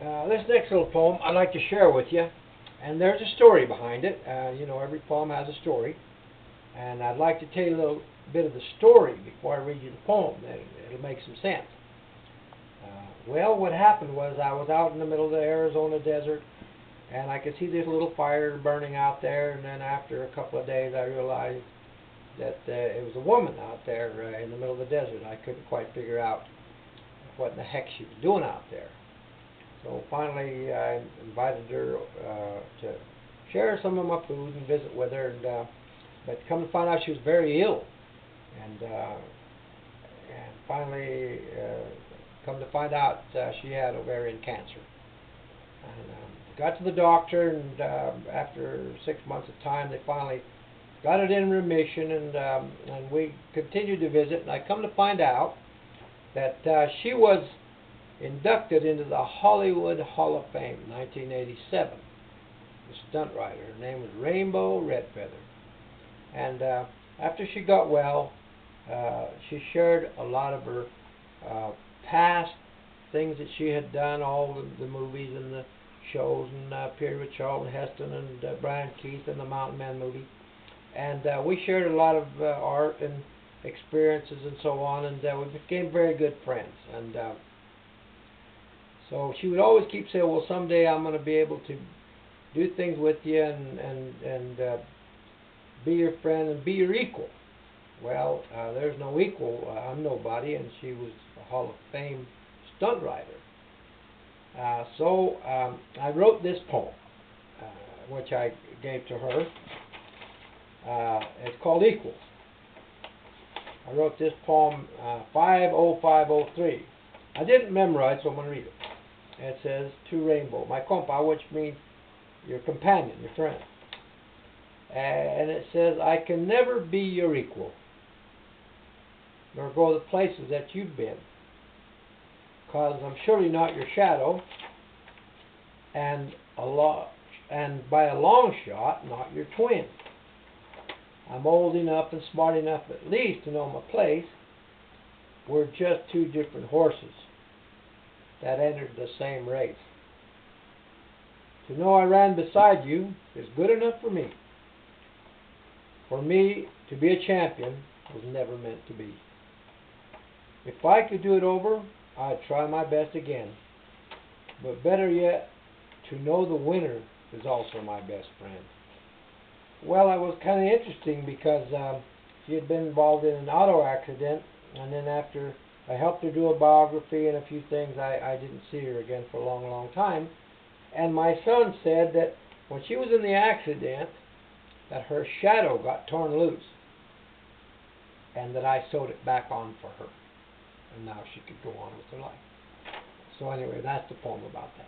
This next little poem I'd like to share with you, and there's a story behind it. You know, every poem has a story, and I'd like to tell you a little bit of the story before I read you the poem. It'll make some sense. Well, what happened was I was out in the middle of the Arizona desert, and I could see this little fire burning out there, and then after a couple of days I realized that it was a woman out there in the middle of the desert. I couldn't quite figure out what in the heck she was doing out there. So finally I invited her to share some of my food and visit with her, and but come to find out she was very ill, and finally come to find out she had ovarian cancer. And got to the doctor, and after 6 months of time they finally got it in remission, and we continued to visit, and I come to find out that she was inducted into the Hollywood Hall of Fame in 1987. The stunt rider. Her name was Rainbow Redfeather. And after she got well, she shared a lot of her past things that she had done, all the movies and the shows, and appeared with Charlton Heston and Brian Keith in the Mountain Man movie. And we shared a lot of art and experiences and so on, and we became very good friends. And so she would always keep saying, well, someday I'm going to be able to do things with you and be your friend and be your equal. Well, there's no equal. I'm nobody, and she was a Hall of Fame stunt rider. So I wrote this poem, which I gave to her. It's called Equal. I wrote this poem 50503. I didn't memorize, so I'm going to read it. It says, to Rainbow, my compa, which means your companion, your friend. And it says, I can never be your equal, nor go the places that you've been, because I'm surely not your shadow, and by a long shot, not your twin. I'm old enough and smart enough at least to know my place. We're just two different horses that entered the same race. To know I ran beside you is good enough for me. For me, to be a champion was never meant to be. If I could do it over, I'd try my best again. But better yet, to know the winner is also my best friend. Well, it was kind of interesting because she had been involved in an auto accident, and then after I helped her do a biography and a few things, I didn't see her again for a long, long time. And my son said that when she was in the accident, that her shadow got torn loose, and that I sewed it back on for her, and now she could go on with her life. So anyway, that's the poem about that.